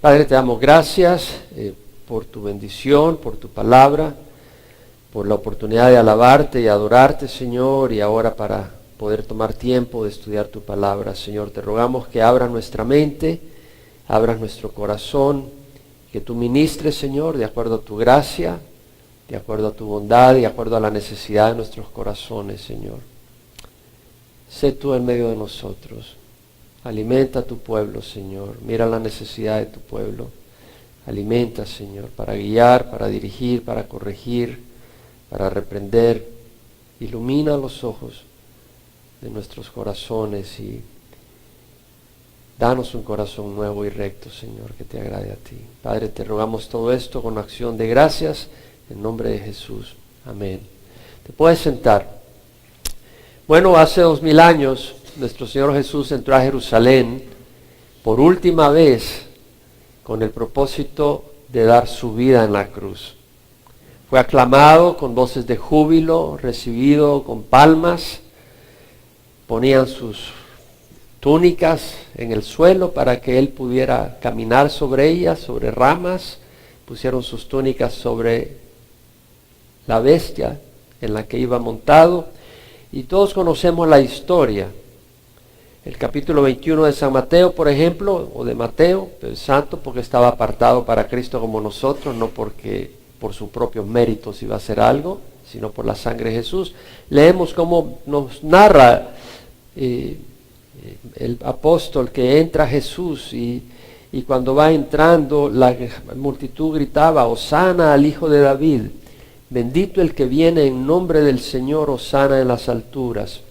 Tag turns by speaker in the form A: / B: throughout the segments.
A: Padre, te damos gracias por tu bendición, por tu palabra, por la oportunidad de alabarte y adorarte, Señor, y ahora para poder tomar tiempo de estudiar tu palabra, Señor. Te rogamos que abras nuestra mente, abras nuestro corazón, que tú ministres, Señor, de acuerdo a tu gracia, de acuerdo a tu bondad, de acuerdo a la necesidad de nuestros corazones, Señor. Sé tú en medio de nosotros. Alimenta a tu pueblo, Señor. Mira la necesidad de tu pueblo. Alimenta, Señor, para guiar, para dirigir, para corregir, para reprender. Ilumina los ojos de nuestros corazones y danos un corazón nuevo y recto, Señor, que te agrade a ti. Padre, te rogamos todo esto con acción de gracias en nombre de Jesús. Amén. Te puedes sentar. Bueno, hace 2000 años nuestro Señor Jesús entró a Jerusalén por última vez con el propósito de dar su vida en la cruz. Fue aclamado con voces de júbilo, recibido con palmas, ponían sus túnicas en el suelo para que Él pudiera caminar sobre ellas, sobre ramas, pusieron sus túnicas sobre la bestia en la que iba montado, y todos conocemos la historia. El capítulo 21 de San Mateo, por ejemplo, o de Mateo, el santo, porque estaba apartado para Cristo como nosotros, no porque por sus propios méritos iba a hacer algo, sino por la sangre de Jesús. Leemos cómo nos narra el apóstol que entra Jesús y cuando va entrando la multitud gritaba: Hosana al Hijo de David, bendito el que viene en nombre del Señor, hosana en las alturas.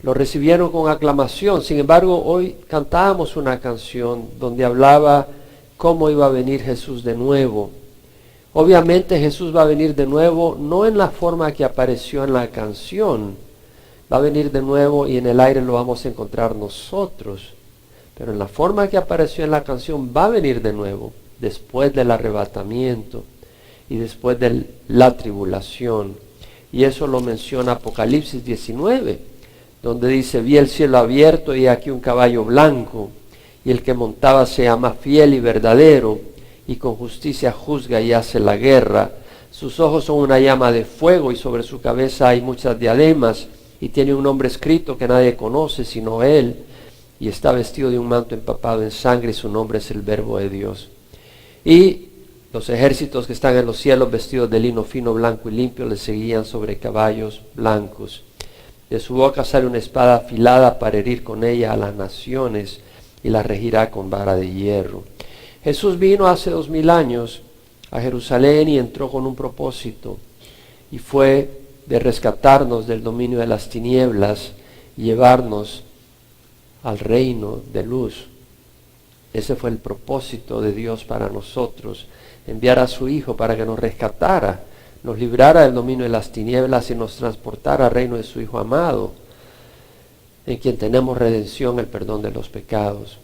A: Lo recibieron con aclamación. Sin embargo, hoy cantábamos una canción donde hablaba cómo iba a venir Jesús de nuevo. Obviamente Jesús va a venir de nuevo, no en la forma que apareció en la canción. Va a venir de nuevo y en el aire lo vamos a encontrar nosotros. Pero en la forma que apareció en la canción va a venir de nuevo, después del arrebatamiento y después de la tribulación. Y eso lo menciona Apocalipsis 19. Donde dice: vi el cielo abierto y aquí un caballo blanco, y el que montaba se llama Fiel y Verdadero, y con justicia juzga y hace la guerra. Sus ojos son una llama de fuego, y sobre su cabeza hay muchas diademas, y tiene un nombre escrito que nadie conoce sino él, y está vestido de un manto empapado en sangre, y su nombre es el Verbo de Dios. Y los ejércitos que están en los cielos, vestidos de lino fino, blanco y limpio, le seguían sobre caballos blancos. De su boca sale una espada afilada para herir con ella a las naciones, y las regirá con vara de hierro. Jesús vino hace 2000 años a Jerusalén y entró con un propósito, y fue de rescatarnos del dominio de las tinieblas y llevarnos al reino de luz. Ese fue el propósito de Dios para nosotros, enviar a su Hijo para que nos rescatara, nos librara del dominio de las tinieblas y nos transportara al reino de su Hijo amado, en quien tenemos redención, el perdón de los pecados.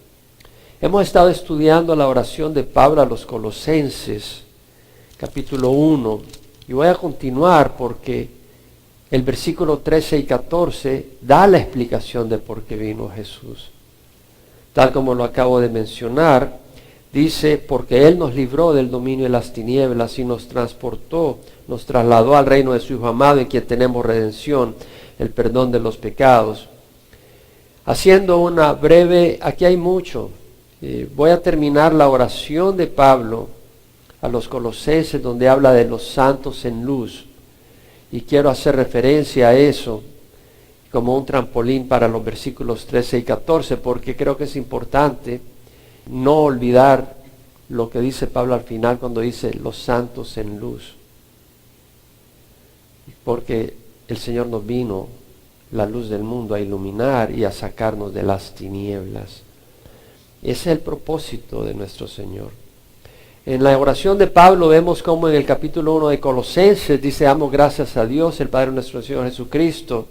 A: Hemos estado estudiando la oración de Pablo a los Colosenses, capítulo 1, y voy a continuar porque el versículo 13 y 14 da la explicación de por qué vino Jesús. Tal como lo acabo de mencionar, dice: porque Él nos libró del dominio de las tinieblas y nos transportó, nos trasladó al reino de su Hijo amado, en quien tenemos redención, el perdón de los pecados. Haciendo una breve, aquí hay mucho. Voy a terminar la oración de Pablo a los Colosenses, donde habla de los santos en luz. Y quiero hacer referencia a eso como un trampolín para los versículos 13 y 14, porque creo que es importante no olvidar lo que dice Pablo al final cuando dice los santos en luz. Porque el Señor nos vino, la luz del mundo, a iluminar y a sacarnos de las tinieblas. Ese es el propósito de nuestro Señor. En la oración de Pablo vemos como en el capítulo 1 de Colosenses dice: damos gracias a Dios, el Padre de nuestro Señor Jesucristo,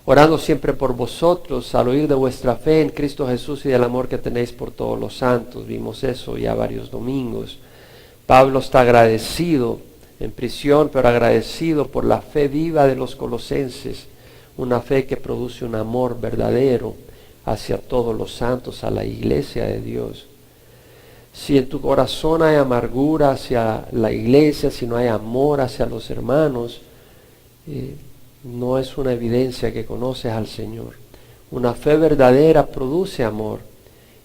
A: orando siempre por vosotros, al oír de vuestra fe en Cristo Jesús y del amor que tenéis por todos los santos. Vimos eso ya varios domingos. Pablo está agradecido en prisión, pero agradecido por la fe viva de los colosenses, una fe que produce un amor verdadero hacia todos los santos, a la iglesia de Dios. Si en tu corazón hay amargura hacia la iglesia, si no hay amor hacia los hermanos, no es una evidencia que conoces al Señor. Una fe verdadera produce amor.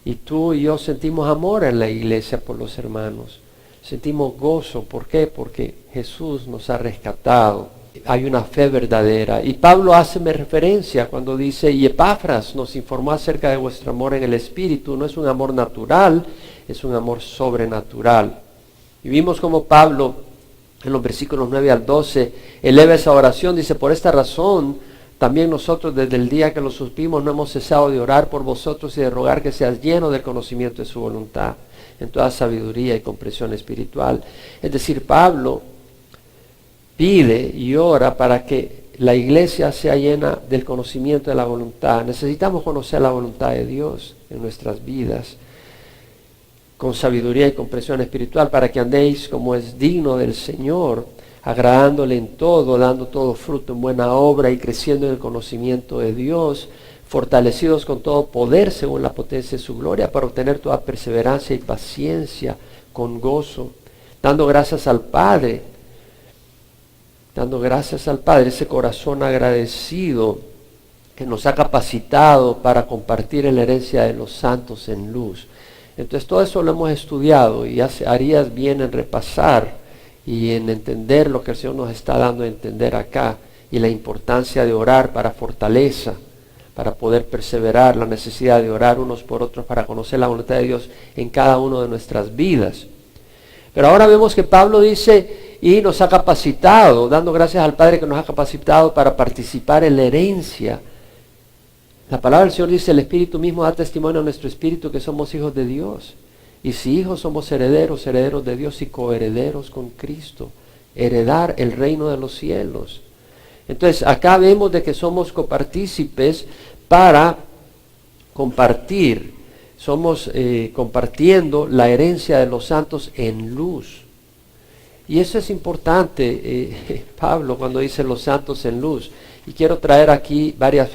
A: Y tú y yo sentimos amor en la iglesia por los hermanos. Sentimos gozo. ¿Por qué? Porque Jesús nos ha rescatado. Hay una fe verdadera. Y Pablo hace referencia cuando dice, y Epafras nos informó acerca de vuestro amor en el Espíritu. No es un amor natural, es un amor sobrenatural. Y vimos como Pablo, en los versículos 9 al 12, eleva esa oración. Dice, por esta razón, también nosotros desde el día que lo supimos no hemos cesado de orar por vosotros y de rogar que seas lleno del conocimiento de su voluntad, en toda sabiduría y comprensión espiritual. Es decir, Pablo pide y ora para que la iglesia sea llena del conocimiento de la voluntad. Necesitamos conocer la voluntad de Dios en nuestras vidas, con sabiduría y comprensión espiritual, para que andéis como es digno del Señor, agradándole en todo, dando todo fruto en buena obra y creciendo en el conocimiento de Dios, fortalecidos con todo poder según la potencia de su gloria, para obtener toda perseverancia y paciencia con gozo, dando gracias al Padre, ese corazón agradecido que nos ha capacitado para compartir en la herencia de los santos en luz. Entonces todo eso lo hemos estudiado y harías bien en repasar y en entender lo que el Señor nos está dando a entender acá, y la importancia de orar para fortaleza, para poder perseverar, la necesidad de orar unos por otros para conocer la voluntad de Dios en cada una de nuestras vidas. Pero ahora vemos que Pablo dice, y nos ha capacitado, dando gracias al Padre que nos ha capacitado para participar en la herencia. La palabra del Señor dice, el Espíritu mismo da testimonio a nuestro espíritu que somos hijos de Dios. Y si hijos, somos herederos, herederos de Dios y coherederos con Cristo. Heredar el reino de los cielos. Entonces, acá vemos de que somos copartícipes para compartir. Somos compartiendo la herencia de los santos en luz. Y eso es importante, Pablo, cuando dice los santos en luz. Y quiero traer aquí varias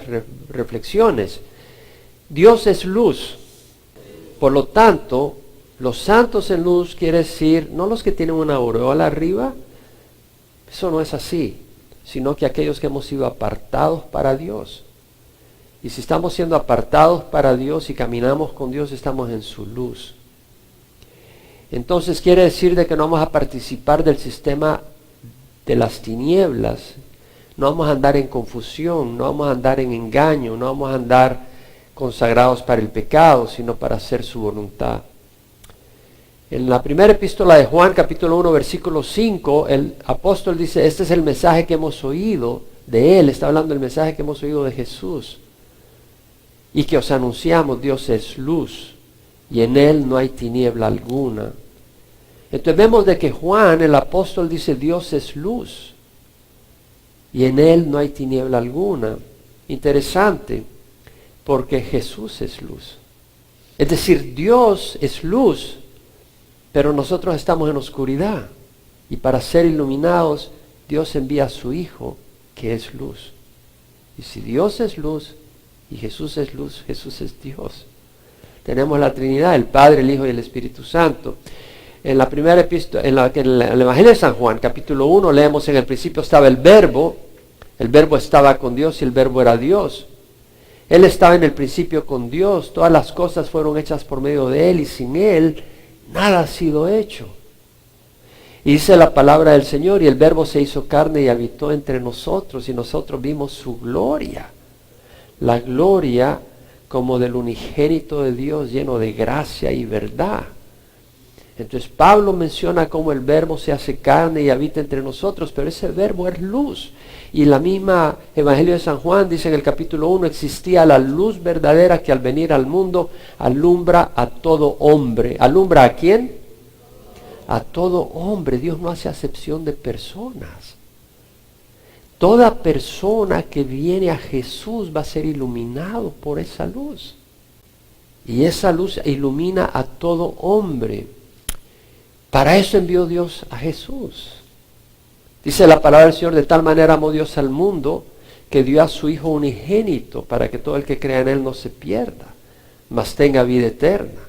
A: reflexiones. Dios es luz. Por lo tanto, los santos en luz quiere decir, no los que tienen una aureola arriba, eso no es así, sino que aquellos que hemos sido apartados para Dios. Y si estamos siendo apartados para Dios y caminamos con Dios, estamos en su luz. Entonces quiere decir de que no vamos a participar del sistema de las tinieblas, no vamos a andar en confusión, no vamos a andar en engaño, no vamos a andar consagrados para el pecado, sino para hacer su voluntad. En la primera epístola de Juan, capítulo 1, versículo 5, el apóstol dice, este es el mensaje que hemos oído de él, está hablando del mensaje que hemos oído de Jesús, y que os anunciamos, Dios es luz, y en él no hay tiniebla alguna. Entonces vemos de que Juan, el apóstol, dice, Dios es luz, y en él no hay tiniebla alguna. Interesante, porque Jesús es luz. Es decir, Dios es luz, pero nosotros estamos en oscuridad. Y para ser iluminados, Dios envía a su Hijo, que es luz. Y si Dios es luz, y Jesús es luz, Jesús es Dios. Tenemos la Trinidad, el Padre, el Hijo y el Espíritu Santo. En la primera epístola, en el Evangelio de San Juan, capítulo 1, leemos, en el principio estaba el Verbo estaba con Dios y el Verbo era Dios. Él estaba en el principio con Dios, todas las cosas fueron hechas por medio de Él, y sin Él nada ha sido hecho. Y dice la palabra del Señor, y el Verbo se hizo carne y habitó entre nosotros, y nosotros vimos su gloria. La gloria como del unigénito de Dios, lleno de gracia y verdad. Entonces Pablo menciona cómo el Verbo se hace carne y habita entre nosotros, pero ese Verbo es luz. Y la misma Evangelio de San Juan dice en el capítulo 1, existía la luz verdadera que al venir al mundo alumbra a todo hombre. ¿Alumbra a quién? A todo hombre. Dios no hace acepción de personas. Toda persona que viene a Jesús va a ser iluminado por esa luz. Y esa luz ilumina a todo hombre. Para eso envió Dios a Jesús. Dice la palabra del Señor, de tal manera amó Dios al mundo, que dio a su Hijo unigénito, para que todo el que crea en Él no se pierda, mas tenga vida eterna.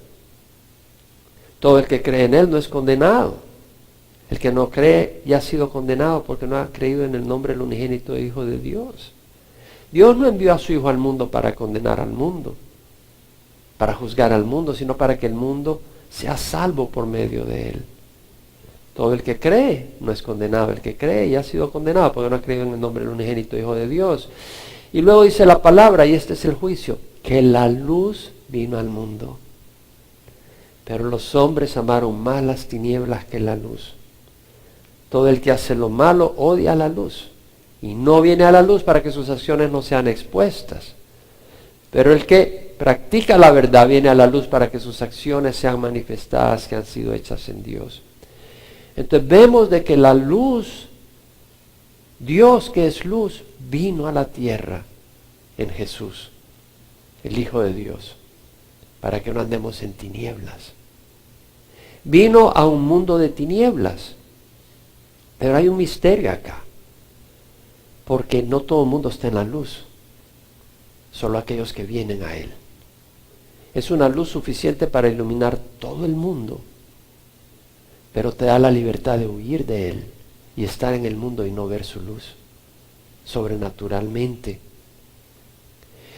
A: Todo el que cree en Él no es condenado. El que no cree ya ha sido condenado porque no ha creído en el nombre del unigénito Hijo de Dios. Dios no envió a su Hijo al mundo para condenar al mundo, para juzgar al mundo, sino para que el mundo sea salvo por medio de Él. Todo el que cree no es condenado. El que cree ya ha sido condenado porque no ha creído en el nombre del unigénito Hijo de Dios. Y luego dice la palabra, y este es el juicio, que la luz vino al mundo. Pero los hombres amaron más las tinieblas que la luz. Todo el que hace lo malo odia la luz y no viene a la luz para que sus acciones no sean expuestas. Pero el que practica la verdad viene a la luz para que sus acciones sean manifestadas que han sido hechas en Dios. Entonces vemos de que la luz, Dios que es luz, vino a la tierra en Jesús, el Hijo de Dios, para que no andemos en tinieblas. Vino a un mundo de tinieblas, pero hay un misterio acá, porque no todo el mundo está en la luz, solo aquellos que vienen a Él. Es una luz suficiente para iluminar todo el mundo, pero te da la libertad de huir de Él y estar en el mundo y no ver su luz, sobrenaturalmente.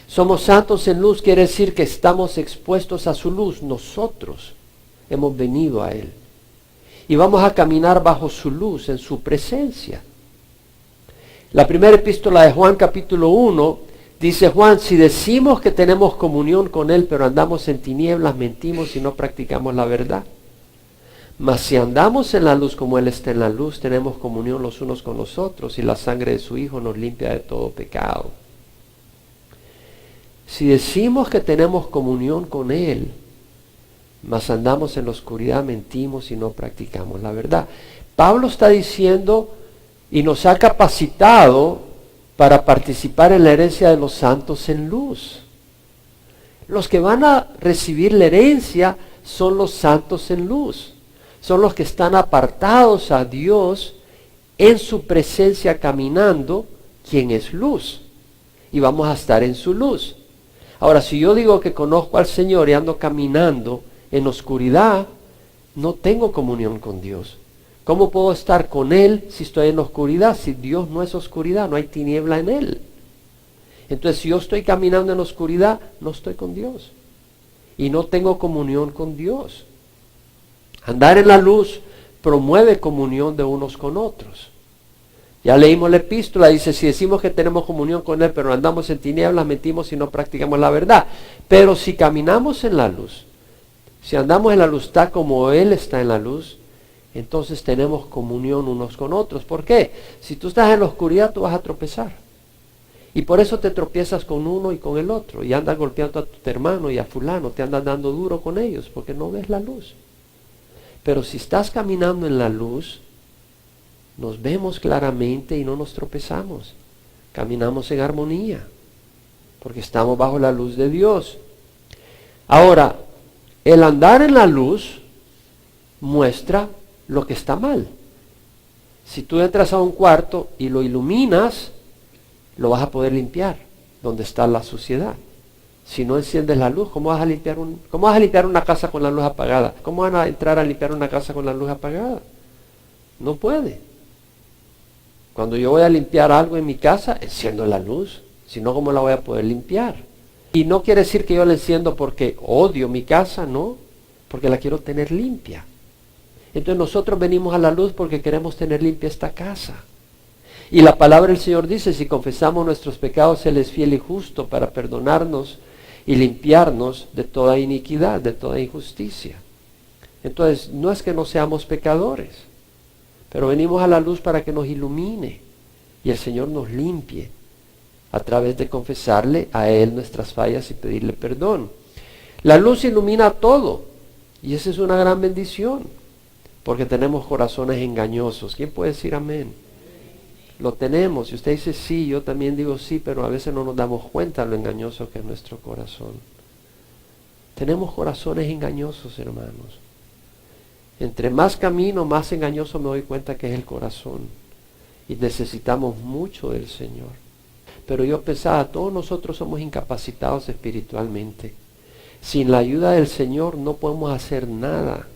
A: Somos santos en luz, quiere decir que estamos expuestos a su luz. Nosotros hemos venido a Él y vamos a caminar bajo su luz, en su presencia. La primera epístola de Juan, capítulo 1, dice Juan: si decimos que tenemos comunión con Él, pero andamos en tinieblas, mentimos y no practicamos la verdad. Mas si andamos en la luz como Él está en la luz, tenemos comunión los unos con los otros, y la sangre de su Hijo nos limpia de todo pecado. Si decimos que tenemos comunión con Él, mas andamos en la oscuridad, mentimos y no practicamos la verdad. Pablo está diciendo y nos ha capacitado para participar en la herencia de los santos en luz. Los que van a recibir la herencia son los santos en luz. Son los que están apartados a Dios en su presencia caminando, quien es luz. Y vamos a estar en su luz. Ahora, si yo digo que conozco al Señor y ando caminando en oscuridad, no tengo comunión con Dios. ¿Cómo puedo estar con Él si estoy en oscuridad? Si Dios no es oscuridad, no hay tiniebla en Él. Entonces, si yo estoy caminando en oscuridad, no estoy con Dios. Y no tengo comunión con Dios. Andar en la luz promueve comunión de unos con otros. Ya leímos la epístola, dice: si decimos que tenemos comunión con Él, pero andamos en tinieblas, mentimos y no practicamos la verdad. Pero si caminamos en la luz, si andamos en la luz tal como Él está en la luz, entonces tenemos comunión unos con otros. ¿Por qué? Si tú estás en la oscuridad, tú vas a tropezar. Y por eso te tropiezas con uno y con el otro. Y andas golpeando a tu hermano y a fulano, te andas dando duro con ellos, porque no ves la luz. Pero si estás caminando en la luz, nos vemos claramente y no nos tropezamos. Caminamos en armonía, porque estamos bajo la luz de Dios. Ahora, el andar en la luz muestra lo que está mal. Si tú entras a un cuarto y lo iluminas, lo vas a poder limpiar, donde está la suciedad. Si no enciendes la luz, ¿cómo vas a limpiar una casa con la luz apagada? ¿Cómo van a entrar a limpiar una casa con la luz apagada? No puede. Cuando yo voy a limpiar algo en mi casa, enciendo la luz. Si no, ¿cómo la voy a poder limpiar? Y no quiere decir que yo la enciendo porque odio mi casa, no. Porque la quiero tener limpia. Entonces nosotros venimos a la luz porque queremos tener limpia esta casa. Y la palabra del Señor dice: si confesamos nuestros pecados, Él es fiel y justo para perdonarnos y limpiarnos de toda iniquidad, de toda injusticia. Entonces, no es que no seamos pecadores, pero venimos a la luz para que nos ilumine y el Señor nos limpie a través de confesarle a Él nuestras fallas y pedirle perdón. La luz ilumina todo, y esa es una gran bendición, porque tenemos corazones engañosos. ¿Quién puede decir amén? Lo tenemos. Y usted dice sí, yo también digo sí, pero a veces no nos damos cuenta de lo engañoso que es nuestro corazón. Tenemos corazones engañosos, hermanos. Entre más camino, más engañoso me doy cuenta que es el corazón. Y necesitamos mucho del Señor. Pero yo pensaba, todos nosotros somos incapacitados espiritualmente. Sin la ayuda del Señor no podemos hacer nada.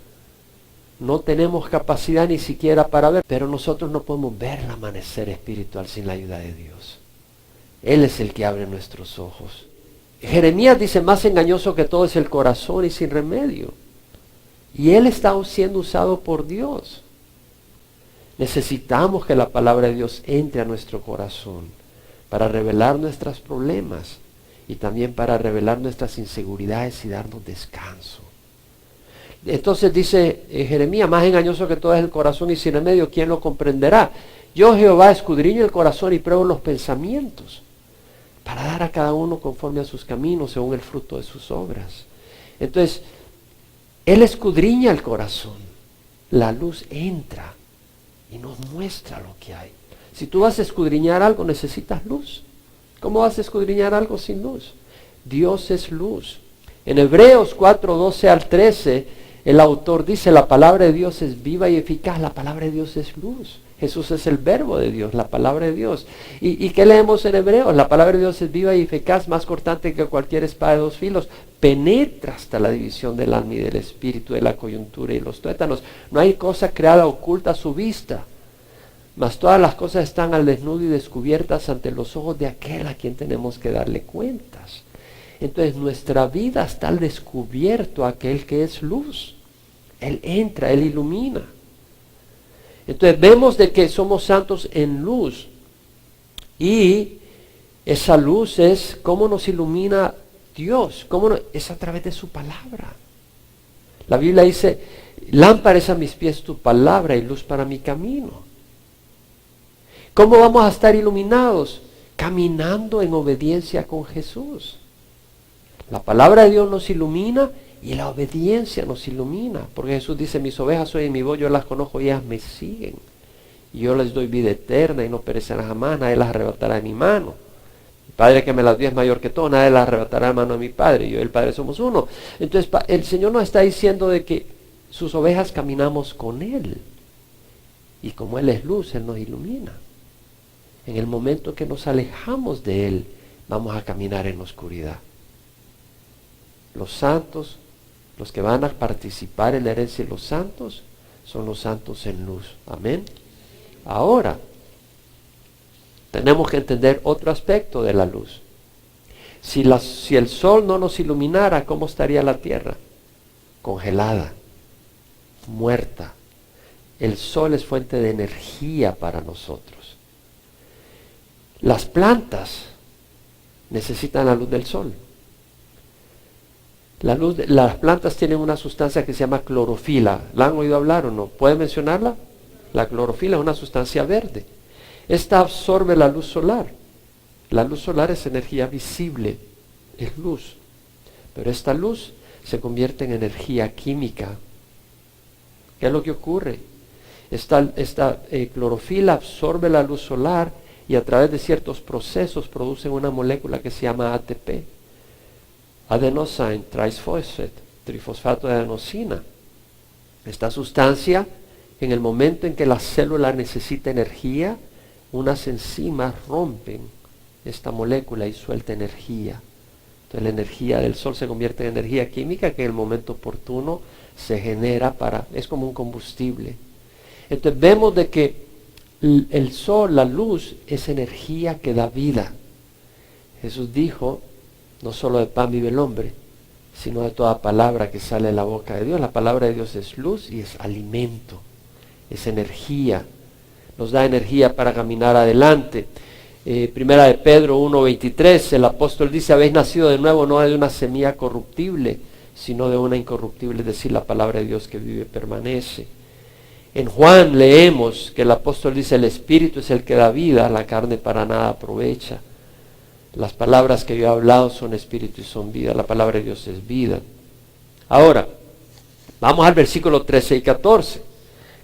A: No tenemos capacidad ni siquiera para ver, pero nosotros no podemos ver el amanecer espiritual sin la ayuda de Dios. Él es el que abre nuestros ojos. Jeremías dice, más engañoso que todo es el corazón y sin remedio. Y él está siendo usado por Dios. Necesitamos que la palabra de Dios entre a nuestro corazón para revelar nuestros problemas y también para revelar nuestras inseguridades y darnos descanso. Entonces dice Jeremías, más engañoso que todo es el corazón y sin remedio, ¿quién lo comprenderá? Yo, Jehová, escudriño el corazón y pruebo los pensamientos, para dar a cada uno conforme a sus caminos, según el fruto de sus obras. Entonces, Él escudriña el corazón, la luz entra y nos muestra lo que hay. Si tú vas a escudriñar algo, necesitas luz. ¿Cómo vas a escudriñar algo sin luz? Dios es luz. En Hebreos 4:12 al 13, el autor dice, la palabra de Dios es viva y eficaz, la palabra de Dios es luz. Jesús es el verbo de Dios, la palabra de Dios. ¿Y qué leemos en Hebreos? La palabra de Dios es viva y eficaz, más cortante que cualquier espada de dos filos. Penetra hasta la división del alma y del espíritu, de la coyuntura y los tuétanos. No hay cosa creada oculta a su vista, mas todas las cosas están al desnudo y descubiertas ante los ojos de aquel a quien tenemos que darle cuentas. Entonces nuestra vida está al descubierto aquel que es luz. Él entra, Él ilumina. Entonces vemos de que somos santos en luz. Y esa luz es cómo nos ilumina Dios. Es a través de su palabra. La Biblia dice, lámpara es a mis pies tu palabra y luz para mi camino. ¿Cómo vamos a estar iluminados? Caminando en obediencia con Jesús. La palabra de Dios nos ilumina y la obediencia nos ilumina. Porque Jesús dice, mis ovejas oyen mi voz, yo las conozco y ellas me siguen. Y yo les doy vida eterna y no perecerán jamás, nadie las arrebatará de mi mano. Mi Padre que me las dio es mayor que todo, nadie las arrebatará de mano de mi Padre. Yo y el Padre somos uno. Entonces el Señor nos está diciendo de que sus ovejas caminamos con Él. Y como Él es luz, Él nos ilumina. En el momento que nos alejamos de Él, vamos a caminar en la oscuridad. Los santos, los que van a participar en la herencia de los santos, son los santos en luz. Amén. Ahora, tenemos que entender otro aspecto de la luz. Si el sol no nos iluminara, ¿cómo estaría la tierra? Congelada, muerta. El sol es fuente de energía para nosotros. Las plantas necesitan la luz del sol. Las plantas tienen una sustancia que se llama clorofila. ¿La han oído hablar o no? ¿Pueden mencionarla? La clorofila es una sustancia verde. Esta absorbe la luz solar. La luz solar es energía visible, es luz. Pero esta luz se convierte en energía química. ¿Qué es lo que ocurre? Esta clorofila absorbe la luz solar y a través de ciertos procesos producen una molécula que se llama ATP. Adenosine triphosphate, trifosfato de adenosina. Esta sustancia, en el momento en que la célula necesita energía, unas enzimas rompen esta molécula y suelta energía. Entonces la energía del sol se convierte en energía química que en el momento oportuno se genera es como un combustible. Entonces vemos de que el sol, la luz, es energía que da vida. Jesús dijo, no solo de pan vive el hombre, sino de toda palabra que sale de la boca de Dios. La palabra de Dios es luz y es alimento, es energía, nos da energía para caminar adelante. Primera de Pedro 1:23, el apóstol dice, habéis nacido de nuevo no de una semilla corruptible, sino de una incorruptible, es decir, la palabra de Dios que vive y permanece. En Juan leemos que el apóstol dice, el Espíritu es el que da vida, la carne para nada aprovecha. Las palabras que yo he hablado son espíritu y son vida. La palabra de Dios es vida. Ahora, vamos al versículo 13 y 14,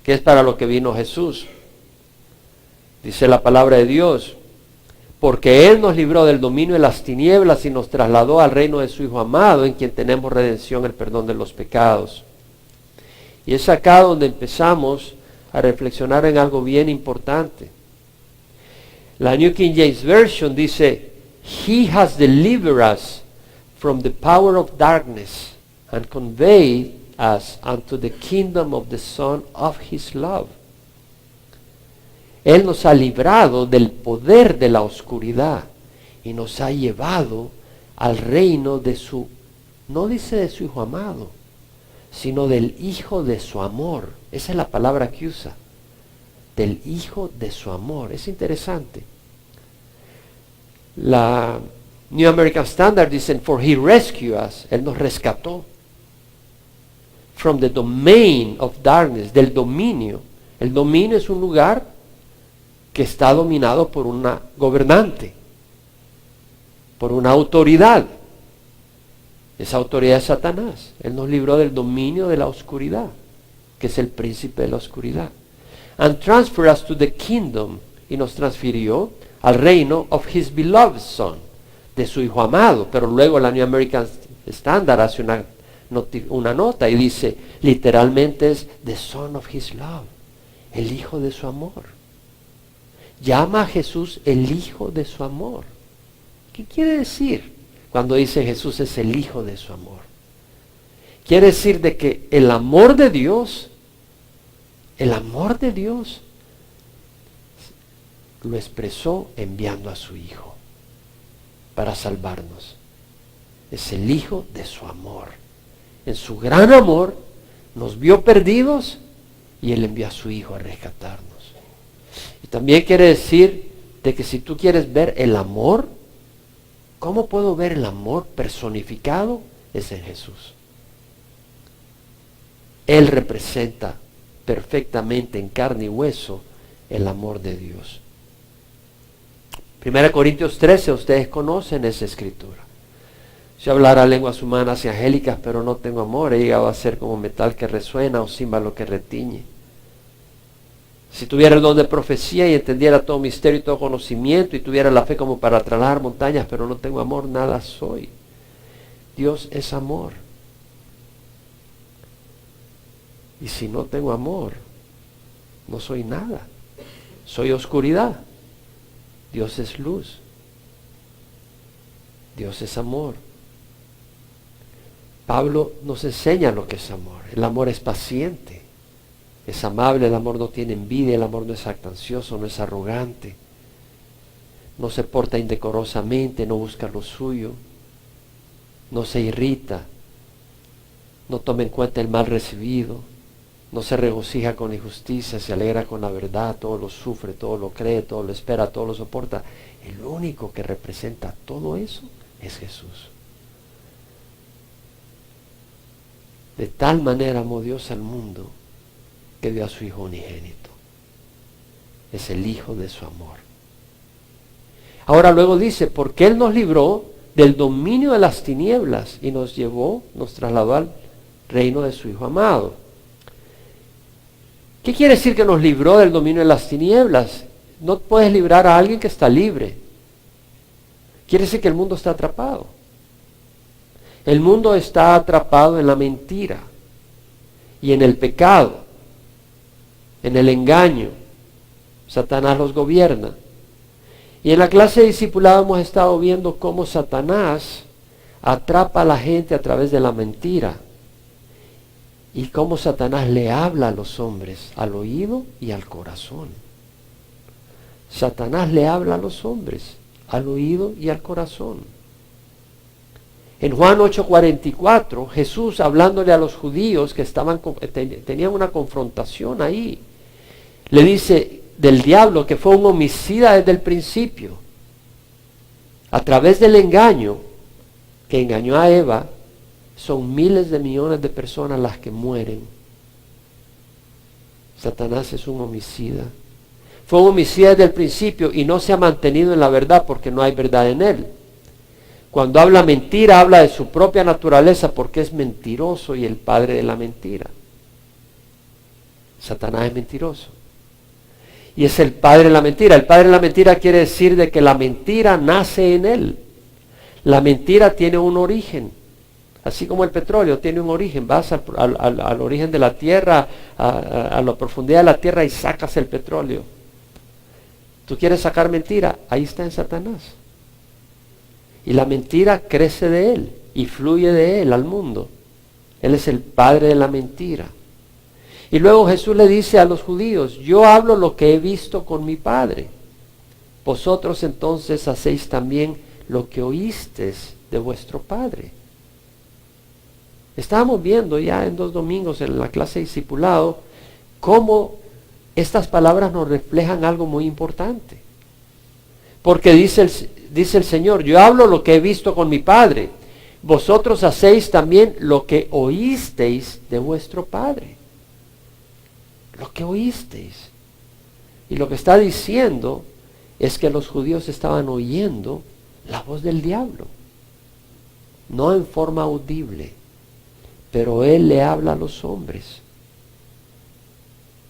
A: que es para lo que vino Jesús. Dice la palabra de Dios, porque Él nos libró del dominio de las tinieblas y nos trasladó al reino de su Hijo amado, en quien tenemos redención, el perdón de los pecados. Y es acá donde empezamos a reflexionar en algo bien importante. La New King James Version dice, He has delivered us from the power of darkness and conveyed us unto the kingdom of the Son of His love. Él nos ha librado del poder de la oscuridad y nos ha llevado al reino de su, no dice de su Hijo amado, sino del Hijo de su amor. Esa es la palabra que usa, del Hijo de su amor. Es interesante. La New American Standard dice, for He rescued us, Él nos rescató from the domain of darkness, del dominio. El dominio es un lugar que está dominado por una gobernante, por una autoridad. Esa autoridad es Satanás. Él nos libró del dominio de la oscuridad, que es el príncipe de la oscuridad. And transferred us to the kingdom, y nos transfirió al reino of His beloved Son, de su Hijo amado. Pero luego la New American Standard hace una nota y dice, literalmente es the Son of His love, el Hijo de su amor. Llama a Jesús el Hijo de su amor. ¿Qué quiere decir cuando dice Jesús es el Hijo de su amor? Quiere decir de que el amor de Dios lo expresó enviando a su Hijo para salvarnos. Es el Hijo de su amor. En su gran amor nos vio perdidos y Él envió a su Hijo a rescatarnos. Y también quiere decir de que si tú quieres ver el amor, ¿cómo puedo ver el amor personificado? Es en Jesús. Él representa perfectamente en carne y hueso el amor de Dios. 1 Corintios 13, ustedes conocen esa escritura. Si hablara lenguas humanas y angélicas, pero no tengo amor, he llegado a ser como metal que resuena o címbalo que retiñe. Si tuviera el don de profecía y entendiera todo misterio y todo conocimiento y tuviera la fe como para trasladar montañas, pero no tengo amor, nada soy. Dios es amor. Y si no tengo amor, no soy nada. Soy oscuridad. Dios es luz. Dios es amor. Pablo nos enseña lo que es amor. El amor es paciente, es amable, el amor no tiene envidia, el amor no es jactancioso, no es arrogante, no se porta indecorosamente, no busca lo suyo, no se irrita, no toma en cuenta el mal recibido, no se regocija con la injusticia, se alegra con la verdad, todo lo sufre, todo lo cree, todo lo espera, todo lo soporta. El único que representa todo eso es Jesús. De tal manera amó Dios al mundo que dio a su Hijo unigénito. Es el Hijo de su amor. Ahora luego dice, porque Él nos libró del dominio de las tinieblas y nos trasladó al reino de su Hijo amado. ¿Qué quiere decir que nos libró del dominio de las tinieblas? No puedes librar a alguien que está libre. Quiere decir que el mundo está atrapado. El mundo está atrapado en la mentira y en el pecado, en el engaño. Satanás los gobierna. Y en la clase de discipulado hemos estado viendo cómo Satanás atrapa a la gente a través de la mentira. Y cómo Satanás le habla a los hombres, al oído y al corazón. Satanás le habla a los hombres, al oído y al corazón. En Juan 8:44, Jesús hablándole a los judíos que tenían una confrontación ahí, le dice del diablo que fue un homicida desde el principio. A través del engaño que engañó a Eva, son miles de millones de personas las que mueren. Satanás es un homicida. Fue un homicida desde el principio y no se ha mantenido en la verdad porque no hay verdad en él. Cuando habla mentira, habla de su propia naturaleza porque es mentiroso y el padre de la mentira. Satanás es mentiroso. Y es el padre de la mentira. El padre de la mentira quiere decir de que la mentira nace en él. La mentira tiene un origen. Así como el petróleo tiene un origen. Vas al origen de la tierra, a la profundidad de la tierra y sacas el petróleo. ¿Tú quieres sacar mentira? Ahí está en Satanás. Y la mentira crece de él y fluye de él al mundo. Él es el padre de la mentira. Y luego Jesús le dice a los judíos, yo hablo lo que he visto con mi Padre. Vosotros entonces hacéis también lo que oísteis de vuestro Padre. Estábamos viendo ya en 2 domingos en la clase de discipulado cómo estas palabras nos reflejan algo muy importante. Porque dice el Señor, yo hablo lo que he visto con mi Padre. Vosotros hacéis también lo que oísteis de vuestro Padre. Lo que oísteis. Y lo que está diciendo es que los judíos estaban oyendo la voz del diablo. No en forma audible, pero él le habla a los hombres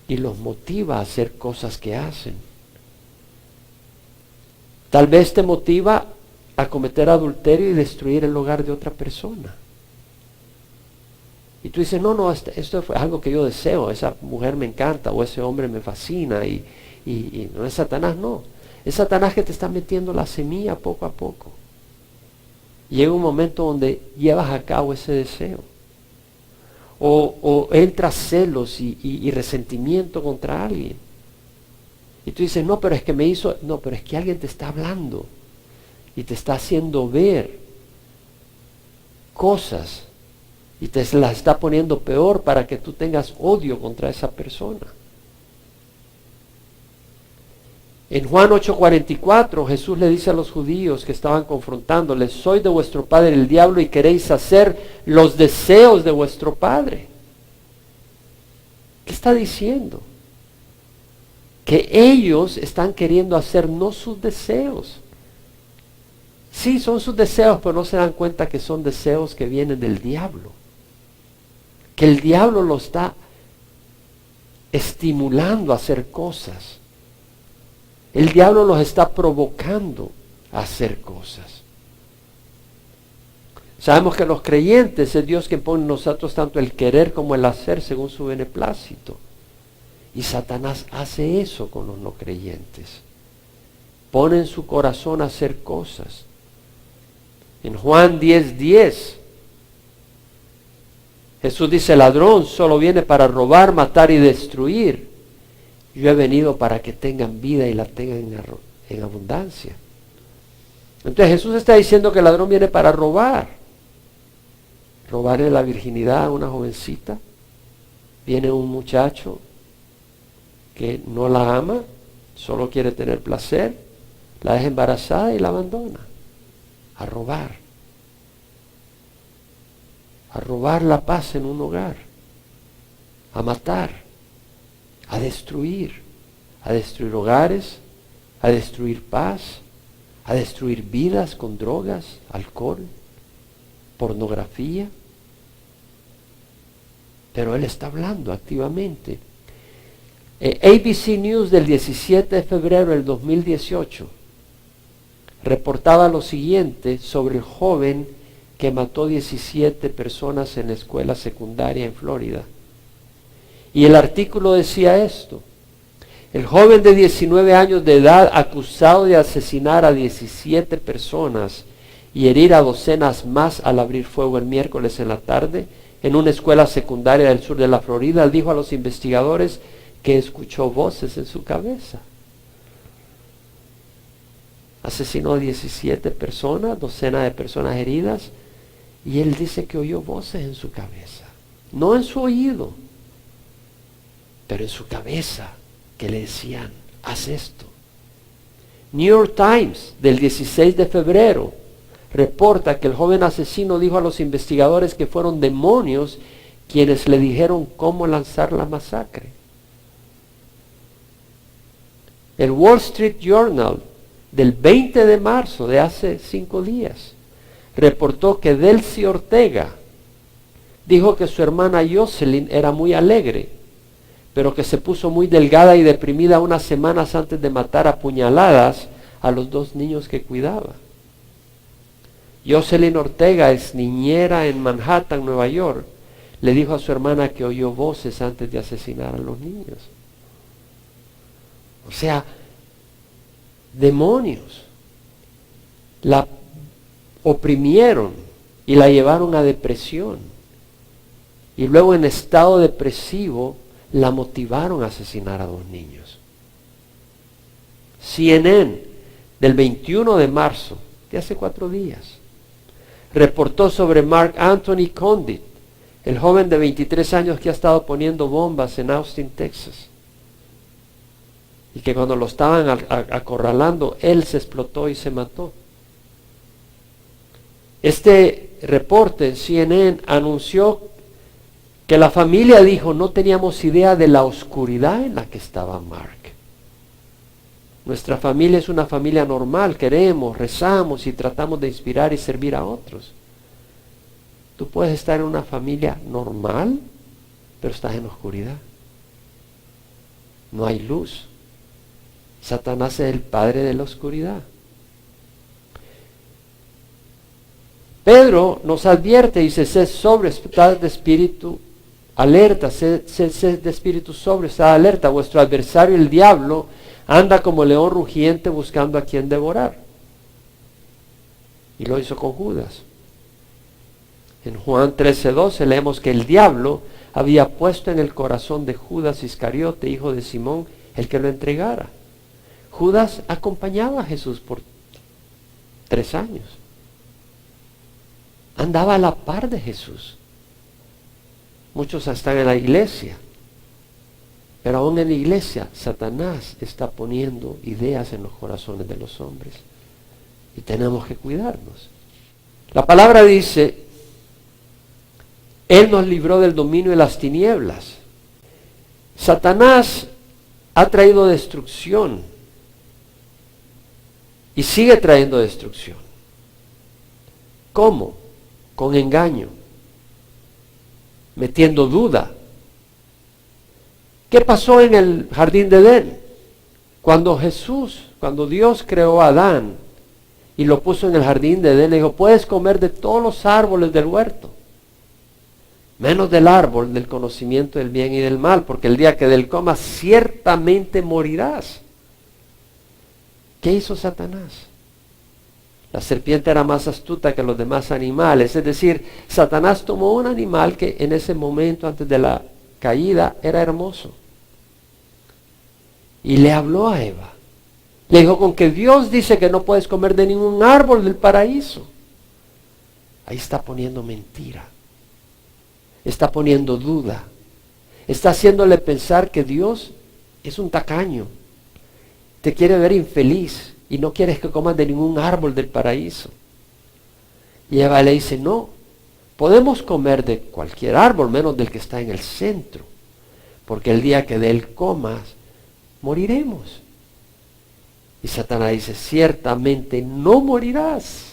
A: y los motiva a hacer cosas que hacen. Tal vez te motiva a cometer adulterio y destruir el hogar de otra persona. Y tú dices, no, esto fue algo que yo deseo, esa mujer me encanta o ese hombre me fascina y no es Satanás, no. Es Satanás que te está metiendo la semilla poco a poco. Llega un momento donde llevas a cabo ese deseo. O entra celos y resentimiento contra alguien. Y tú dices, no, pero es que alguien te está hablando y te está haciendo ver cosas y te las está poniendo peor para que tú tengas odio contra esa persona. En Juan 8:44 Jesús le dice a los judíos que estaban confrontándoles, soy de vuestro padre el diablo y queréis hacer los deseos de vuestro padre. ¿Qué está diciendo? Que ellos están queriendo hacer no sus deseos. Sí, son sus deseos, pero no se dan cuenta que son deseos que vienen del diablo. Que el diablo lo está estimulando a hacer cosas. El diablo los está provocando a hacer cosas. Sabemos que los creyentes es Dios quien pone en nosotros tanto el querer como el hacer según su beneplácito. Y Satanás hace eso con los no creyentes. Pone en su corazón a hacer cosas. En Juan 10:10, Jesús dice, el ladrón solo viene para robar, matar y destruir. Yo he venido para que tengan vida y la tengan en abundancia. Entonces Jesús está diciendo que el ladrón viene para robar. Robarle la virginidad a una jovencita. Viene un muchacho que no la ama, solo quiere tener placer, la deja embarazada y la abandona. A robar. A robar la paz en un hogar. A matar. A destruir hogares, a destruir paz, a destruir vidas con drogas, alcohol, pornografía. Pero él está hablando activamente. ABC News del 17 de febrero del 2018 reportaba lo siguiente sobre el joven que mató 17 personas en la escuela secundaria en Florida. Y el artículo decía esto: el joven de 19 años de edad acusado de asesinar a 17 personas y herir a docenas más al abrir fuego el miércoles en la tarde en una escuela secundaria del sur de la Florida, dijo a los investigadores que escuchó voces en su cabeza. Asesinó a 17 personas, docenas de personas heridas, y él dice que oyó voces en su cabeza, no en su oído, pero en su cabeza, que le decían, haz esto. New York Times del 16 de febrero reporta que el joven asesino dijo a los investigadores que fueron demonios quienes le dijeron cómo lanzar la masacre. El Wall Street Journal del 20 de marzo de hace 5 días reportó que Delcy Ortega dijo que su hermana Jocelyn era muy alegre, pero que se puso muy delgada y deprimida unas semanas antes de matar a puñaladas a los 2 niños que cuidaba. Jocelyn Ortega, es niñera en Manhattan, Nueva York, le dijo a su hermana que oyó voces antes de asesinar a los niños. O sea, demonios la oprimieron y la llevaron a depresión. y luego en estado depresivo la motivaron a asesinar a 2 niños. CNN del 21 de marzo, de hace 4 días, reportó sobre Mark Anthony Condit, el joven de 23 años que ha estado poniendo bombas en Austin, Texas. Y que cuando lo estaban acorralando, él se explotó y se mató. Este reporte en CNN anunció que la familia dijo, no teníamos idea de la oscuridad en la que estaba Mark. Nuestra familia es una familia normal, queremos, rezamos y tratamos de inspirar y servir a otros. Tú puedes estar en una familia normal, pero estás en oscuridad. No hay luz. Satanás es el padre de la oscuridad. Pedro nos advierte y dice, sed sobre, estad de espíritu alerta, sed de espíritu sobre, estad alerta. Vuestro adversario, el diablo, anda como león rugiente buscando a quien devorar. Y lo hizo con Judas. En Juan 13:12 leemos que el diablo había puesto en el corazón de Judas Iscariote, hijo de Simón, el que lo entregara. Judas acompañaba a Jesús por 3 años. Andaba a la par de Jesús. Muchos están en la iglesia. Pero aún en la iglesia, Satanás está poniendo ideas en los corazones de los hombres. Y tenemos que cuidarnos. La palabra dice, Él nos libró del dominio de las tinieblas. Satanás ha traído destrucción. Y sigue trayendo destrucción. ¿Cómo? Con engaño. Metiendo duda. ¿Qué pasó en el jardín de Edén? Cuando Dios creó a Adán y lo puso en el jardín de Edén, le dijo, puedes comer de todos los árboles del huerto, menos del árbol del conocimiento del bien y del mal, porque el día que del comas ciertamente morirás. ¿Qué hizo Satanás? La serpiente era más astuta que los demás animales, es decir, Satanás tomó un animal que en ese momento antes de la caída era hermoso y le habló a Eva. Le dijo, con que Dios dice que no puedes comer de ningún árbol del paraíso. Ahí está poniendo mentira, está poniendo duda, está haciéndole pensar que Dios es un tacaño, te quiere ver infeliz y no quieres que comas de ningún árbol del paraíso. Y Eva le dice, no, podemos comer de cualquier árbol menos del que está en el centro, porque el día que de él comas, moriremos. Y Satanás dice, ciertamente no morirás.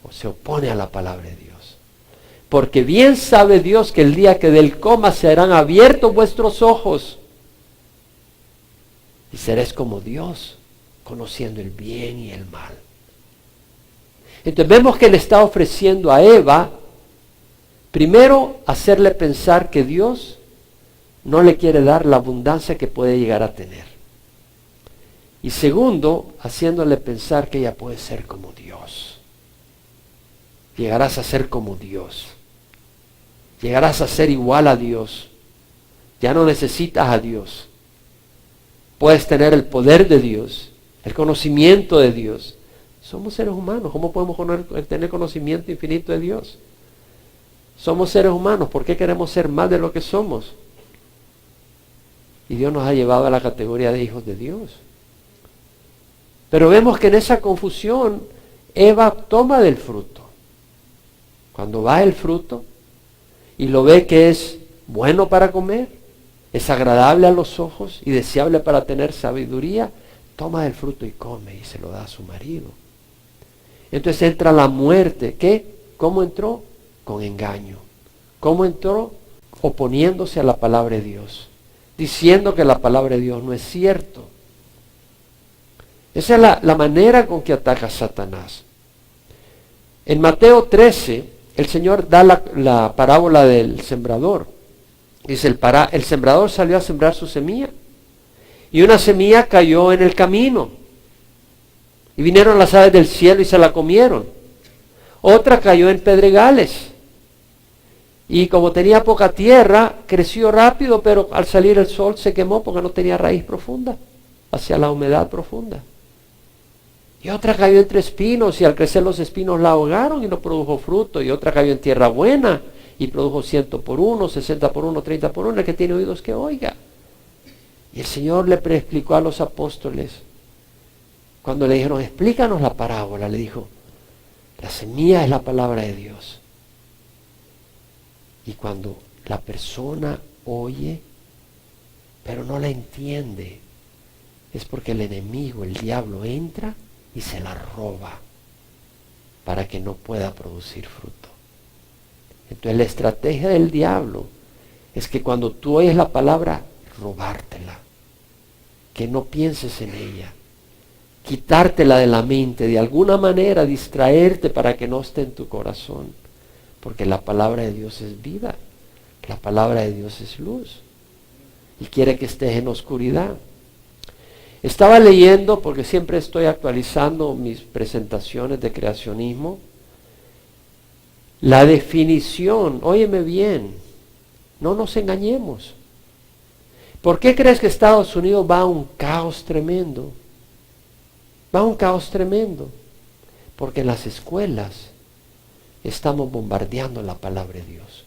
A: O se opone a la palabra de Dios. Porque bien sabe Dios que el día que de él comas serán abiertos vuestros ojos. Y seréis como Dios, conociendo el bien y el mal. Entonces vemos que le está ofreciendo a Eva, primero, hacerle pensar que Dios no le quiere dar la abundancia que puede llegar a tener. Y segundo, haciéndole pensar que ella puede ser como Dios. Llegarás a ser como Dios. Llegarás a ser igual a Dios. Ya no necesitas a Dios. Puedes tener el poder de Dios, el conocimiento de Dios. Somos seres humanos, ¿cómo podemos tener conocimiento infinito de Dios? Somos seres humanos, ¿por qué queremos ser más de lo que somos? Y Dios nos ha llevado a la categoría de hijos de Dios. Pero vemos que en esa confusión, Eva toma del fruto. Cuando va el fruto y lo ve que es bueno para comer, es agradable a los ojos y deseable para tener sabiduría, toma del fruto y come y se lo da a su marido. Entonces entra la muerte. ¿Qué? ¿Cómo entró? Con engaño. ¿Cómo entró? Oponiéndose a la palabra de Dios, diciendo que la palabra de Dios no es cierto. Esa es la manera con que ataca Satanás. En Mateo 13, el Señor da la parábola del sembrador. Dice, el sembrador salió a sembrar su semilla. Y una semilla cayó en el camino. Y vinieron las aves del cielo y se la comieron. Otra cayó en pedregales. Y como tenía poca tierra, creció rápido, pero al salir el sol se quemó porque no tenía raíz profunda, hacia la humedad profunda. Y otra cayó entre espinos, y al crecer los espinos la ahogaron y no produjo fruto. Y otra cayó en tierra buena y produjo 100 por 1, 60 por 1, 30 por 1. El que tiene oídos que oiga. Y el Señor le explicó a los apóstoles, cuando le dijeron, explícanos la parábola, le dijo, la semilla es la palabra de Dios. Y cuando la persona oye, pero no la entiende, es porque el enemigo, el diablo, entra y se la roba para que no pueda producir fruto. Entonces la estrategia del diablo es que cuando tú oyes la palabra, robártela, que no pienses en ella, quitártela de la mente, de alguna manera distraerte para que no esté en tu corazón. Porque la palabra de Dios es vida, la palabra de Dios es luz, y quiere que estés en oscuridad. Estaba leyendo, porque siempre estoy actualizando mis presentaciones de creacionismo, la definición, óyeme bien, no nos engañemos. ¿Por qué crees que Estados Unidos va a un caos tremendo? Va a un caos tremendo, porque en las escuelas estamos bombardeando la palabra de Dios.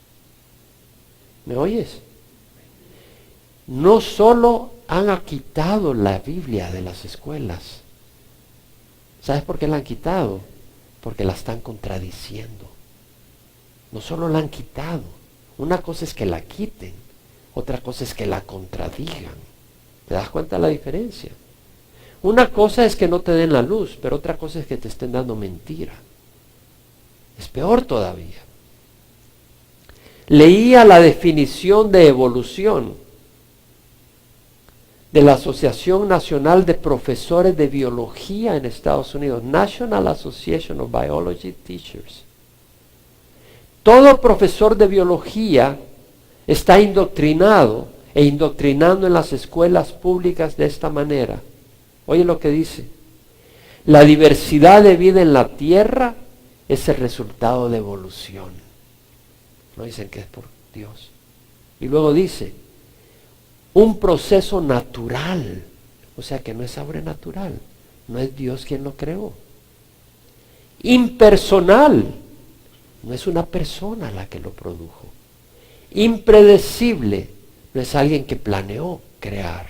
A: ¿Me oyes? No solo han quitado la Biblia de las escuelas. ¿Sabes por qué la han quitado? Porque la están contradiciendo. No solo la han quitado. Una cosa es que la quiten, otra cosa es que la contradigan. ¿Te das cuenta de la diferencia? Una cosa es que no te den la luz, pero otra cosa es que te estén dando mentira. Es peor todavía. Leía la definición de evolución de la Asociación Nacional de Profesores de Biología en Estados Unidos, National Association of Biology Teachers. Todo profesor de biología está indoctrinado e indoctrinando en las escuelas públicas de esta manera. Oye lo que dice. La diversidad de vida en la tierra es el resultado de evolución. No dicen que es por Dios. Y luego dice, un proceso natural. O sea que no es sobrenatural. No es Dios quien lo creó. Impersonal. No es una persona la que lo produjo. Impredecible. No es alguien que planeó crear.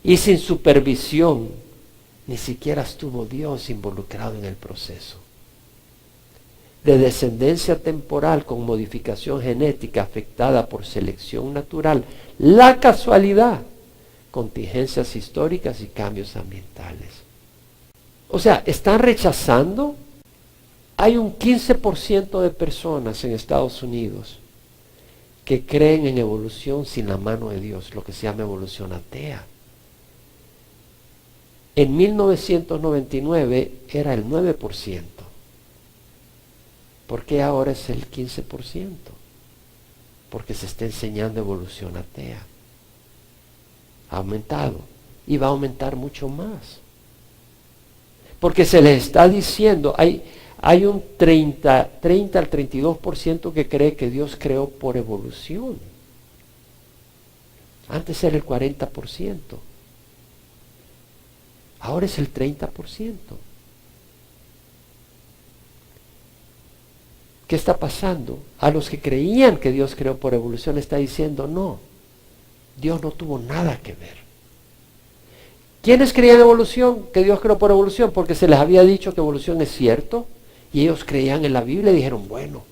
A: Y sin supervisión. Ni siquiera estuvo Dios involucrado en el proceso. De descendencia temporal con modificación genética afectada por selección natural, la casualidad, contingencias históricas y cambios ambientales. O sea, están rechazando. Hay un 15% de personas en Estados Unidos que creen en evolución sin la mano de Dios, lo que se llama evolución atea. En 1999 era el 9%. ¿Por qué ahora es el 15%? Porque se está enseñando evolución atea. Ha aumentado y va a aumentar mucho más. Porque se les está diciendo, hay un 30 al 32% que cree que Dios creó por evolución. Antes era el 40%. Ahora es el 30%. ¿Qué está pasando? A los que creían que Dios creó por evolución está diciendo, no, Dios no tuvo nada que ver. ¿Quiénes creían en evolución? Que Dios creó por evolución, porque se les había dicho que evolución es cierto, y ellos creían en la Biblia y dijeron, bueno,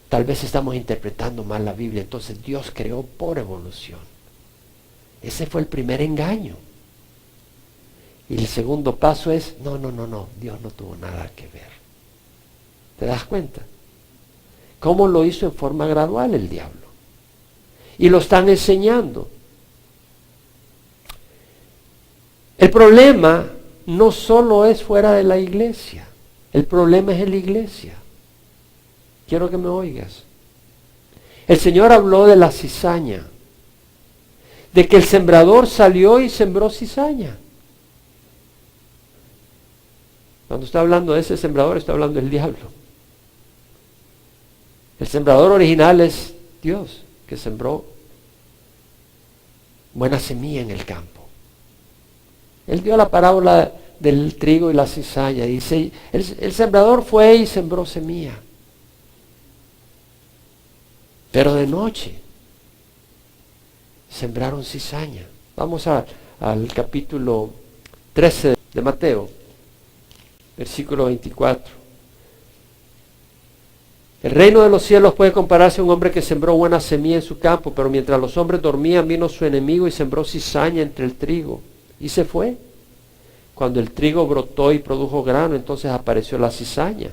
A: tal vez estamos interpretando mal la Biblia, entonces Dios creó por evolución. Ese fue el primer engaño. Y el segundo paso es, no, Dios no tuvo nada que ver. ¿Te das cuenta? ¿Cómo lo hizo en forma gradual el diablo? Y lo están enseñando. El problema no solo es fuera de la iglesia. El problema es en la iglesia. Quiero que me oigas. El Señor habló de la cizaña. De que el sembrador salió y sembró cizaña. Cuando está hablando de ese sembrador, está hablando del diablo. El sembrador original es Dios, que sembró buena semilla en el campo. Él dio la parábola del trigo y la cizaña. Dice, el sembrador fue y sembró semilla. Pero de noche sembraron cizaña. Vamos al capítulo 13 de Mateo, versículo 24. El reino de los cielos puede compararse a un hombre que sembró buena semilla en su campo, pero mientras los hombres dormían vino su enemigo y sembró cizaña entre el trigo y se fue. Cuando el trigo brotó y produjo grano, entonces apareció la cizaña.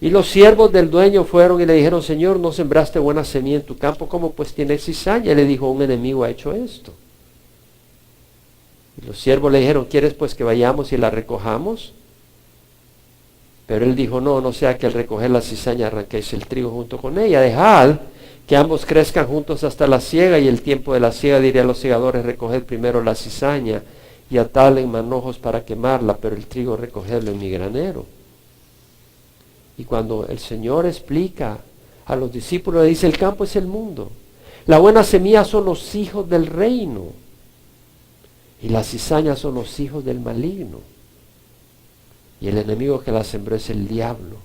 A: Y los siervos del dueño fueron y le dijeron, Señor, ¿no sembraste buena semilla en tu campo? ¿Cómo pues tiene cizaña? Y le dijo, un enemigo ha hecho esto. Y los siervos le dijeron, ¿quieres pues que vayamos y la recojamos? Pero él dijo, no sea que al recoger la cizaña arranquéis el trigo junto con ella. Dejad que ambos crezcan juntos hasta la siega, y el tiempo de la siega diré a los segadores, recoged primero la cizaña y atadla en manojos para quemarla, pero el trigo recogedlo en mi granero. Y cuando el Señor explica a los discípulos, le dice, el campo es el mundo. La buena semilla son los hijos del reino. Y las cizañas son los hijos del maligno. Y el enemigo que la sembró es el diablo.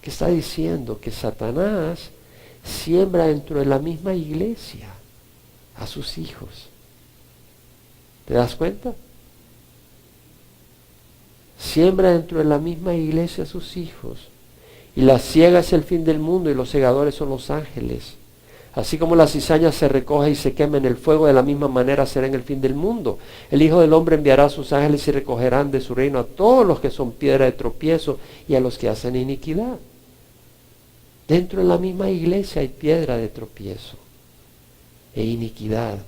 A: Que está diciendo que Satanás siembra dentro de la misma iglesia a sus hijos. ¿Te das cuenta? Siembra dentro de la misma iglesia a sus hijos. Y la siega es el fin del mundo y los segadores son los ángeles. Así como la cizaña se recoge y se quema en el fuego, de la misma manera será en el fin del mundo. El Hijo del Hombre enviará a sus ángeles y recogerán de su reino a todos los que son piedra de tropiezo y a los que hacen iniquidad. Dentro de la misma iglesia hay piedra de tropiezo e iniquidad.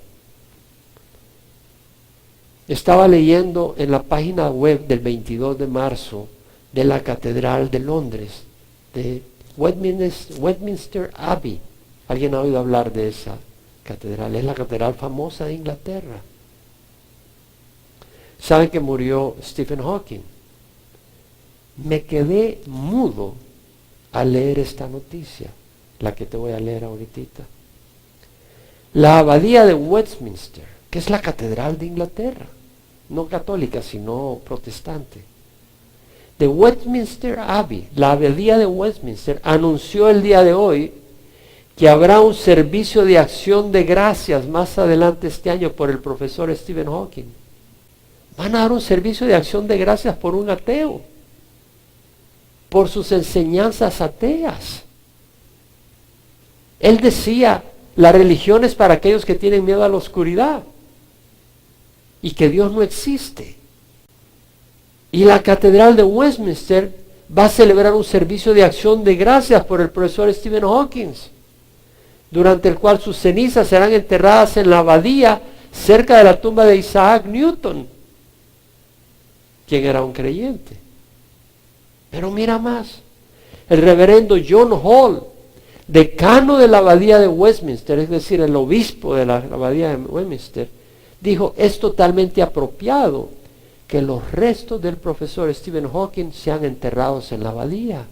A: Estaba leyendo en la página web del 22 de marzo de la Catedral de Londres, de Westminster Abbey. ¿Alguien ha oído hablar de esa catedral? Es la catedral famosa de Inglaterra. ¿Saben que murió Stephen Hawking? Me quedé mudo al leer esta noticia, la que te voy a leer ahorita. La abadía de Westminster, que es la catedral de Inglaterra, no católica, sino protestante. De Westminster Abbey, la abadía de Westminster, anunció el día de hoy que habrá un servicio de acción de gracias más adelante este año por el profesor Stephen Hawking. Van a dar un servicio de acción de gracias por un ateo, por sus enseñanzas ateas. Él decía, la religión es para aquellos que tienen miedo a la oscuridad y que Dios no existe. Y la Catedral de Westminster va a celebrar un servicio de acción de gracias por el profesor Stephen Hawking, durante el cual sus cenizas serán enterradas en la abadía cerca de la tumba de Isaac Newton, quien era un creyente. Pero mira más, el reverendo John Hall, decano de la abadía de Westminster, es decir, el obispo de la abadía de Westminster, dijo, es totalmente apropiado que los restos del profesor Stephen Hawking sean enterrados en la abadía.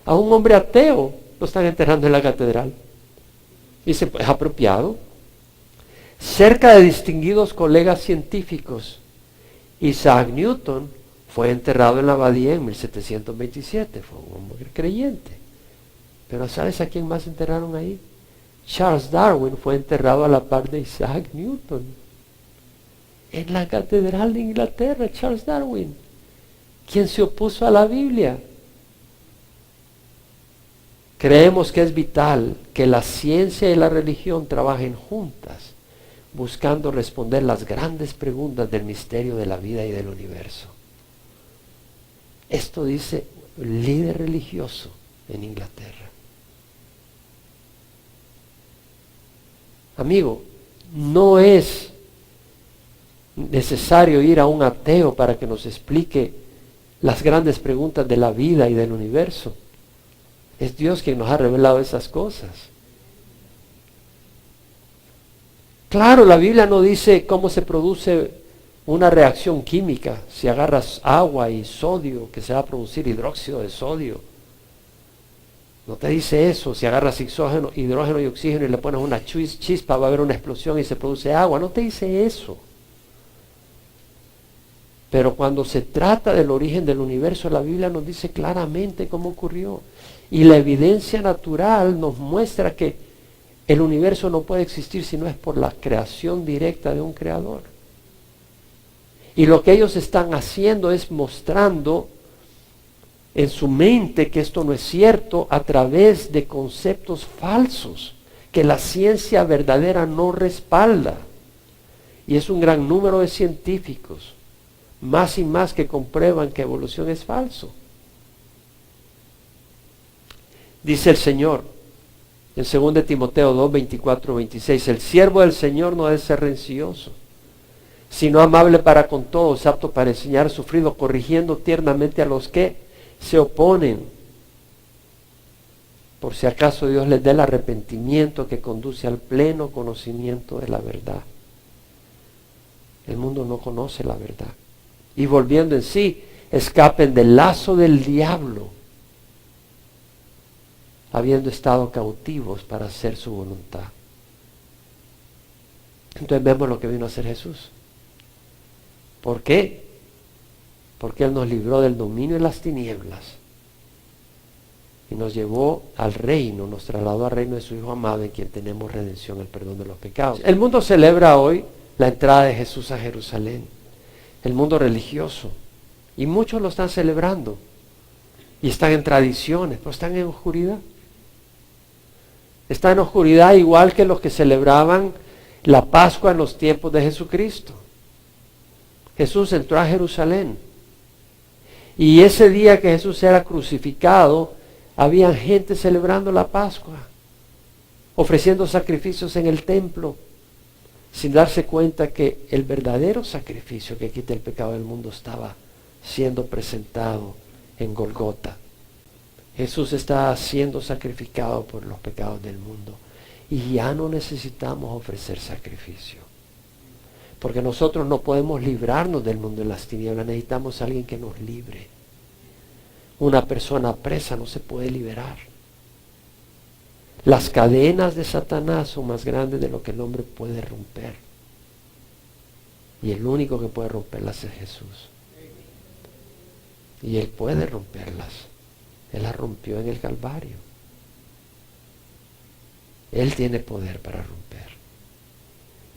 A: A un hombre ateo lo están enterrando en la catedral. Dice, pues es apropiado. Cerca de distinguidos colegas científicos, Isaac Newton fue enterrado en la abadía en 1727, fue un hombre creyente. Pero ¿sabes a quién más enterraron ahí? Charles Darwin fue enterrado a la par de Isaac Newton. En la catedral de Inglaterra, Charles Darwin, quien se opuso a la Biblia. Creemos que es vital que la ciencia y la religión trabajen juntas, buscando responder las grandes preguntas del misterio de la vida y del universo. Esto dice un líder religioso en Inglaterra. Amigo, no es necesario ir a un ateo para que nos explique las grandes preguntas de la vida y del universo. Es Dios quien nos ha revelado esas cosas. Claro, la Biblia no dice cómo se produce una reacción química. Si agarras agua y sodio, que se va a producir hidróxido de sodio. No te dice eso. Si agarras hidrógeno y oxígeno y le pones una chispa, va a haber una explosión y se produce agua. No te dice eso. Pero cuando se trata del origen del universo, la Biblia nos dice claramente cómo ocurrió. Y la evidencia natural nos muestra que el universo no puede existir si no es por la creación directa de un creador. Y lo que ellos están haciendo es mostrando en su mente que esto no es cierto a través de conceptos falsos que la ciencia verdadera no respalda. Y es un gran número de científicos, más y más, que comprueban que evolución es falso. Dice el Señor en 2 Timoteo 2, 24, 26, el siervo del Señor no debe ser rencilloso, sino amable para con todos, apto para enseñar, sufrido, corrigiendo tiernamente a los que se oponen, por si acaso Dios les dé el arrepentimiento que conduce al pleno conocimiento de la verdad. El mundo no conoce la verdad. Y volviendo en sí, escapen del lazo del diablo, habiendo estado cautivos para hacer su voluntad. Entonces vemos lo que vino a hacer Jesús. ¿Por qué? Porque Él nos libró del dominio de las tinieblas y nos llevó al reino, nos trasladó al reino de su Hijo amado, en quien tenemos redención, el perdón de los pecados. El mundo celebra hoy la entrada de Jesús a Jerusalén, el mundo religioso, y muchos lo están celebrando y están en tradiciones, pero están en oscuridad. Están en oscuridad igual que los que celebraban la Pascua en los tiempos de Jesucristo. Jesús entró a Jerusalén y ese día que Jesús era crucificado, había gente celebrando la Pascua, ofreciendo sacrificios en el templo, sin darse cuenta que el verdadero sacrificio que quita el pecado del mundo estaba siendo presentado en Golgota. Jesús está siendo sacrificado por los pecados del mundo y ya no necesitamos ofrecer sacrificio, porque nosotros no podemos librarnos del mundo de las tinieblas. Necesitamos a alguien que nos libre. Una persona presa no se puede liberar. Las cadenas de Satanás son más grandes de lo que el hombre puede romper. Y el único que puede romperlas es Jesús. Y Él puede romperlas. Él las rompió en el Calvario. Él tiene poder para romper.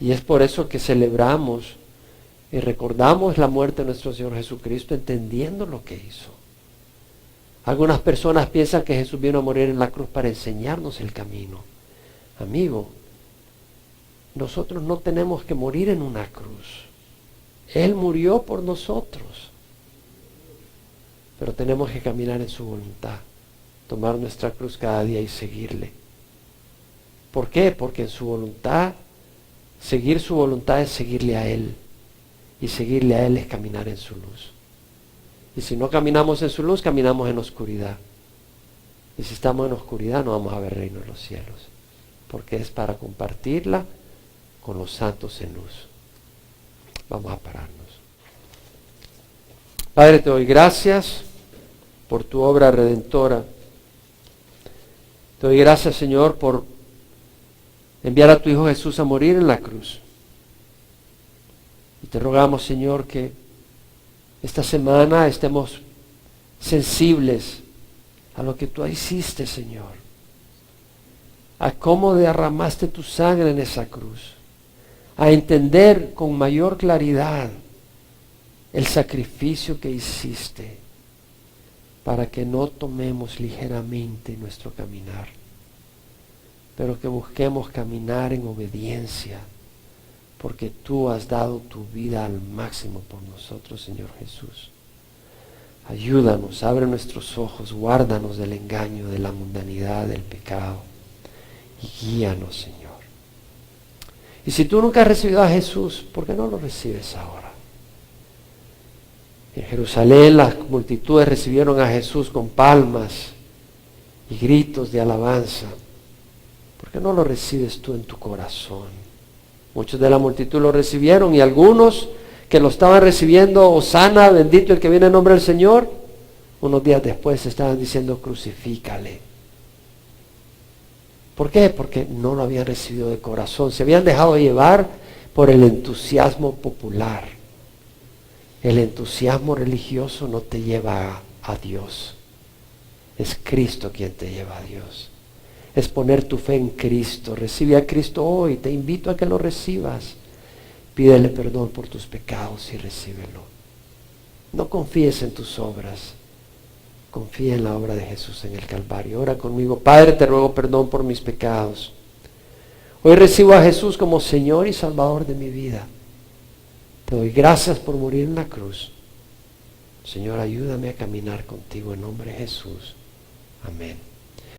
A: Y es por eso que celebramos y recordamos la muerte de nuestro Señor Jesucristo, entendiendo lo que hizo. Algunas personas piensan que Jesús vino a morir en la cruz para enseñarnos el camino. Amigo, nosotros no tenemos que morir en una cruz. Él murió por nosotros. Pero tenemos que caminar en su voluntad, tomar nuestra cruz cada día y seguirle. ¿Por qué? Porque en su voluntad, seguir su voluntad es seguirle a Él. Y seguirle a Él es caminar en su luz. Y si no caminamos en su luz, caminamos en oscuridad. Y si estamos en oscuridad, no vamos a ver reino en los cielos. Porque es para compartirla con los santos en luz. Vamos a pararnos. Padre, te doy gracias por tu obra redentora. Te doy gracias, Señor, por enviar a tu Hijo Jesús a morir en la cruz. Y te rogamos, Señor, que esta semana estemos sensibles a lo que tú hiciste, Señor, a cómo derramaste tu sangre en esa cruz, a entender con mayor claridad el sacrificio que hiciste para que no tomemos ligeramente nuestro caminar, pero que busquemos caminar en obediencia, porque tú has dado tu vida al máximo por nosotros, Señor Jesús. Ayúdanos, abre nuestros ojos, guárdanos del engaño, de la mundanidad, del pecado, y guíanos, Señor. Y si tú nunca has recibido a Jesús, ¿por qué no lo recibes ahora? En Jerusalén las multitudes recibieron a Jesús con palmas y gritos de alabanza. ¿Por qué no lo recibes tú en tu corazón? Muchos de la multitud lo recibieron y algunos que lo estaban recibiendo, Hosana, bendito el que viene en nombre del Señor, unos días después estaban diciendo, crucifícale. ¿Por qué? Porque no lo habían recibido de corazón. Se habían dejado llevar por el entusiasmo popular. El entusiasmo religioso no te lleva a Dios. Es Cristo quien te lleva a Dios. Es poner tu fe en Cristo. Recibe a Cristo hoy. Te invito a que lo recibas. Pídele perdón por tus pecados y recíbelo. No confíes en tus obras. Confía en la obra de Jesús en el Calvario. Ora conmigo. Padre, te ruego perdón por mis pecados. Hoy recibo a Jesús como Señor y Salvador de mi vida. Te doy gracias por morir en la cruz. Señor, ayúdame a caminar contigo en nombre de Jesús. Amén.